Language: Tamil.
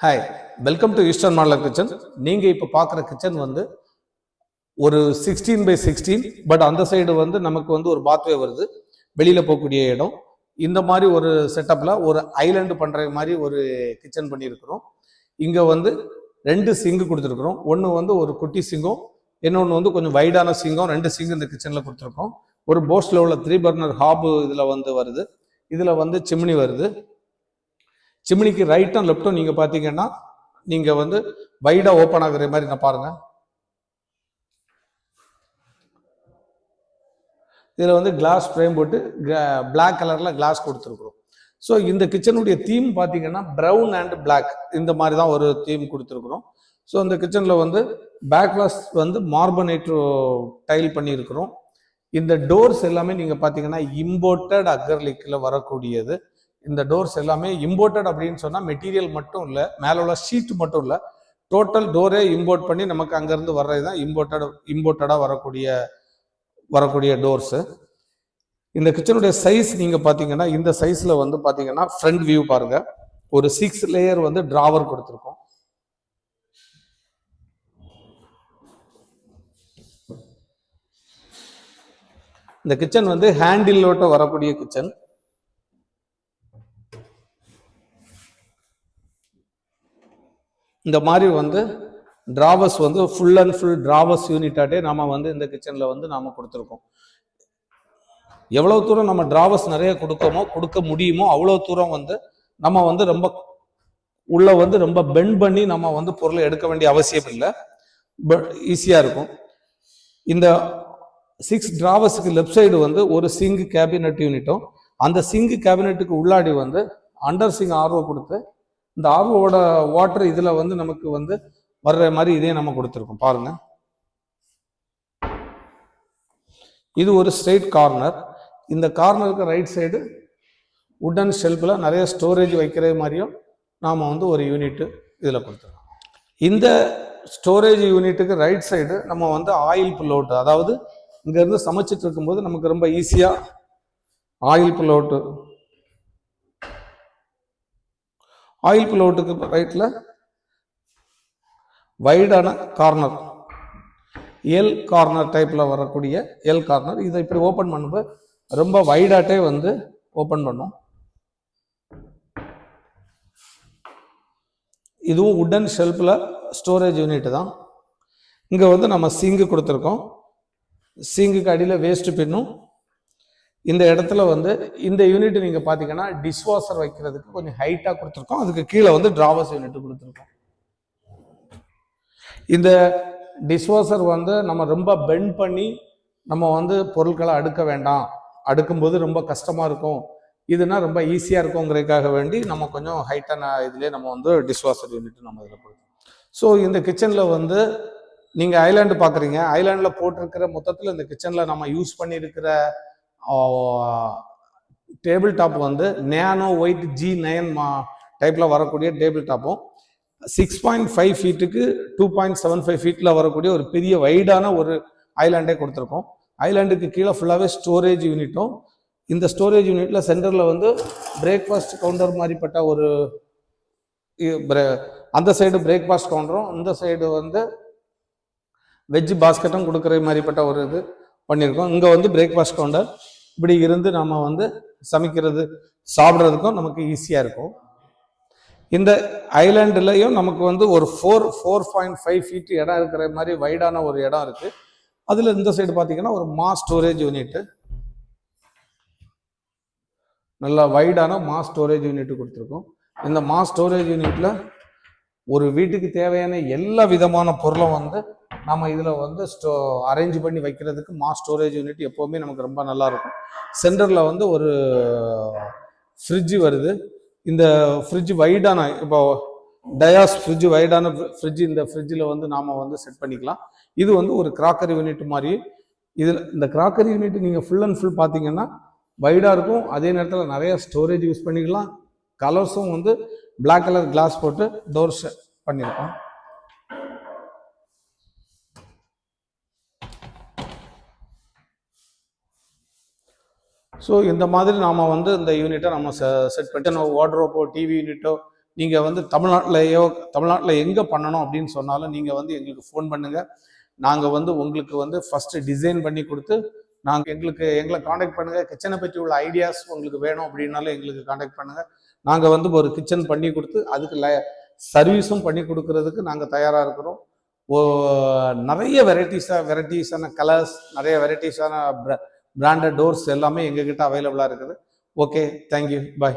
Hi, welcome to eastern modeller kitchen. நீங்கள் இப்போ பார்க்குற கிச்சன் வந்து ஒரு 16x16, பட் அந்த சைடு வந்து நமக்கு வந்து ஒரு பாத்வே வருது, வெளியில் போகக்கூடிய இடம். இந்த மாதிரி ஒரு செட்டப்பில் ஒரு ஐலாண்டு பண்ணுற மாதிரி ஒரு கிச்சன் பண்ணியிருக்கிறோம். இங்கே வந்து 2 சிங்கு கொடுத்துருக்குறோம். ஒன்று வந்து ஒரு குட்டி சிங்கம், இன்னொன்று வந்து கொஞ்சம் வைடான சிங்கம். 2 சிங்கு இந்த கிச்சனில் கொடுத்துருக்கோம். ஒரு போஸ்டில் உள்ள 3 பர்னர் ஹாபு இதில் வந்து வருது. இதில் வந்து சிம்னி வருது. சிம்னிக்கு ரைட்டும் லெஃப்டும் நீங்கள் பார்த்தீங்கன்னா நீங்கள் வந்து வைடாக ஓப்பன் ஆகுற மாதிரி நான் பாருங்கள். இதில் வந்து கிளாஸ் ஃப்ரேம் போட்டு பிளாக் கலரில் கிளாஸ் கொடுத்துருக்குறோம். ஸோ இந்த கிச்சனுடைய தீம் பார்த்தீங்கன்னா ப்ரௌன் அண்ட் பிளாக், இந்த மாதிரி தான் ஒரு தீம் கொடுத்துருக்குறோம். ஸோ இந்த கிச்சனில் வந்து பேக்லாஸ் வந்து மார்பனேட் டைல் பண்ணியிருக்கிறோம். இந்த டோர்ஸ் எல்லாமே நீங்கள் பார்த்தீங்கன்னா இம்போர்ட்டட் அக்ரலிக்கில் வரக்கூடியது. இந்த டோர்ஸ் எல்லாமே இம்போர்ட்டட் அப்படின்னு சொன்னால் மெட்டீரியல் மட்டும் இல்லை, மேலே உள்ள ஷீட் மட்டும் இல்லை, டோட்டல் டோரே இம்போர்ட் பண்ணி நமக்கு அங்கேருந்து வர்றது தான் இம்போர்ட்டடாக வரக்கூடிய டோர்ஸு. இந்த கிச்சனுடைய சைஸ் நீங்கள் பார்த்தீங்கன்னா இந்த சைஸில் வந்து பார்த்தீங்கன்னா ஃப்ரண்ட் வியூ பாருங்கள், ஒரு 6 லேயர் வந்து டிராவர் கொடுத்துருக்கோம். இந்த கிச்சன் வந்து ஹேண்டிலோட்ட வரக்கூடிய கிச்சன். இந்த மாதிரி வந்து டிராவர்ஸ் வந்து ஃபுல் அண்ட் ஃபுல் டிராவர்ஸ் யூனிட்டாட்டே நம்ம வந்து இந்த கிச்சனில் வந்து நாம் கொடுத்துருக்கோம். எவ்வளோ தூரம் நம்ம டிராவர்ஸ் நிறைய கொடுக்க முடியுமோ அவ்வளோ தூரம் வந்து நம்ம வந்து ரொம்ப உள்ள வந்து ரொம்ப பெண்ட் பண்ணி நம்ம வந்து பொருளை எடுக்க வேண்டிய அவசியம் இல்லை, ஈஸியாக இருக்கும். இந்த 6 டிராவர்ஸுக்கு லெஃப்ட் சைடு வந்து ஒரு சிங்க் கேபினட் யூனிட்டும், அந்த சிங்க் கேபினட்டுக்கு உள்ளாடி வந்து அண்டர் சிங்க் ஆர்ஓ கொடுத்து இந்த ஆர்ஓவோட வாட்டர் இதில் வந்து நமக்கு வந்து வர்ற மாதிரி இதே நம்ம கொடுத்துருக்கோம். பாருங்க, இது ஒரு ஸ்ட்ரெயிட் கார்னர். இந்த கார்னருக்கு ரைட் சைடு உட்டன் ஷெல்ஃபில் நிறைய ஸ்டோரேஜ் வைக்கிற மாதிரியும் நாம் வந்து ஒரு யூனிட்டு இதில் கொடுத்துருக்கோம். இந்த ஸ்டோரேஜ் யூனிட்டுக்கு ரைட் சைடு நம்ம வந்து ஆயில் புல் அவுட், அதாவது இங்கேருந்து சமைச்சிட்டு இருக்கும்போது நமக்கு ரொம்ப ஈஸியாக oil pull out, oil pull அவுட்டுக்கு ரைட்டில் வைடான கார்னர், எல் கார்னர் டைப்பில் வரக்கூடிய எல் கார்னர். இதை இப்படி ஓப்பன் பண்ணும்போது ரொம்ப வைடாட்டே வந்து ஓப்பன் பண்ணும். இதுவும் உட்டன் ஷெல்ஃபில் ஸ்டோரேஜ் யூனிட் தான். இங்கே வந்து நம்ம சிங்கு கொடுத்துருக்கோம். சிங்குக்கு அடியில் வேஸ்ட் பின்னும். இந்த இடத்துல வந்து இந்த யூனிட் நீங்கள் பார்த்தீங்கன்னா டிஷ்வாஷர் வைக்கிறதுக்கு கொஞ்சம் ஹைட்டாக கொடுத்துருக்கோம். அதுக்கு கீழே வந்து டிராவர்ஸ் யூனிட் கொடுத்துருக்கோம். இந்த டிஷ்வாஷர் வந்து நம்ம ரொம்ப பெண்ட் பண்ணி நம்ம வந்து பொருட்களை அடுக்க வேண்டாம், அடுக்கும்போது ரொம்ப கஷ்டமாக இருக்கும், இதுனா ரொம்ப ஈஸியாக இருக்குங்கிறதுக்காக வேண்டி நம்ம கொஞ்சம் ஹைட்டான இதுலேயே நம்ம வந்து டிஷ்வாஷர் யூனிட் நம்ம இதில் கொடுத்தோம். ஸோ இந்த கிச்சனில் வந்து நீங்கள் ஐலாண்டு பார்க்குறீங்க. ஐலாண்டில் போட்டிருக்கிற மொத்தத்தில் இந்த கிச்சனில் நம்ம யூஸ் பண்ணியிருக்கிற டேபிள் டாப் வந்து நேனோ ஒயிட் G9 டைப்பில் வரக்கூடிய டேபிள் டாப்பும், 6.5 ஃபீட்டுக்கு 2.75 ஃபீட்டில் வரக்கூடிய ஒரு பெரிய வைடான ஒரு ஐலாண்டே கொடுத்துருக்கோம். ஐலாண்டுக்கு கீழே ஃபுல்லாகவே ஸ்டோரேஜ் யூனிட்டும், இந்த ஸ்டோரேஜ் யூனிட்டில் சென்டரில் வந்து பிரேக்ஃபாஸ்ட் கவுண்டர் மாதிரிப்பட்ட ஒரு, அந்த சைடு பிரேக்ஃபாஸ்ட் கவுண்டரும் இந்த சைடு வந்து வெஜ் பாஸ்கெட்டும் கொடுக்குற மாதிரிப்பட்ட ஒரு இது பண்ணியிருக்கோம். இங்கே வந்து பிரேக்ஃபாஸ்ட் கவுண்டர் இப்படி இருந்து நம்ம வந்து சமைக்கிறது சாப்பிட்றதுக்கும் நமக்கு ஈஸியாக இருக்கும். இந்த ஐலாண்டுலையும் நமக்கு வந்து ஒரு 4.5 ஃபீட் இடம் இருக்கிற மாதிரி வைடான ஒரு இடம் இருக்குது. அதில் இந்த சைடு பார்த்தீங்கன்னா ஒரு மாஸ் ஸ்டோரேஜ் யூனிட்டு, நல்லா வைடான மாஸ் ஸ்டோரேஜ் யூனிட் கொடுத்துருக்கோம். இந்த மாஸ் ஸ்டோரேஜ் யூனிட்டில் ஒரு வீட்டுக்கு தேவையான எல்லா விதமான பொருளும் வந்து நம்ம இதில் வந்து அரேஞ்ச் பண்ணி வைக்கிறதுக்கு மாஸ் ஸ்டோரேஜ் யூனிட் எப்போவுமே நமக்கு ரொம்ப நல்லாயிருக்கும். சென்டரில் வந்து ஒரு ஃப்ரிட்ஜு வருது. இந்த ஃப்ரிட்ஜ் வைடான, இப்போ டயாஸ் ஃப்ரிட்ஜ், வைடான ஃப்ரிட்ஜ், இந்த ஃப்ரிட்ஜில் வந்து நாம் வந்து செட் பண்ணிக்கலாம். இது வந்து ஒரு கிராக்கரி யூனிட் மாதிரி. இதில் இந்த கிராக்கரி யூனிட் நீங்கள் ஃபுல் அண்ட் ஃபுல் பார்த்தீங்கன்னா வைடாக இருக்கும், அதே நேரத்தில் நிறைய ஸ்டோரேஜ் யூஸ் பண்ணிக்கலாம். கலர்ஸும் வந்து பிளாக் கலர் கிளாஸ் போட்டு டோர்ஸ் பண்ணியிருக்கோம். ஸோ இந்த மாதிரி நாம் வந்து இந்த யூனிட்டை நம்ம செட் பண்ணி வார்ட்ரோப்போ டிவி யூனிட்டோ நீங்கள் வந்து தமிழ்நாட்டில் எங்கே பண்ணணும் அப்படின்னு சொன்னாலும் நீங்கள் வந்து எங்களுக்கு ஃபோன் பண்ணுங்கள். நாங்கள் வந்து உங்களுக்கு வந்து ஃபஸ்ட்டு டிசைன் பண்ணி கொடுத்து எங்களை காண்டாக்ட் பண்ணுங்கள். கிச்சனை பற்றி உள்ள ஐடியாஸ் உங்களுக்கு வேணும் அப்படின்னாலும் எங்களுக்கு காண்டாக்ட் பண்ணுங்கள். நாங்கள் வந்து ஒரு கிச்சன் பண்ணி கொடுத்து அதுக்கு சர்வீஸும் பண்ணி கொடுக்கறதுக்கு நாங்கள் தயாராக இருக்கிறோம். நிறைய வெரைட்டிஸான கலர்ஸ், நிறைய வெரைட்டிஸான பிராண்டட் டோர்ஸ் எல்லாமே எங்ககிட்ட அவைலபிளாக இருக்குது. ஓகே, தேங்க்யூ, பாய்.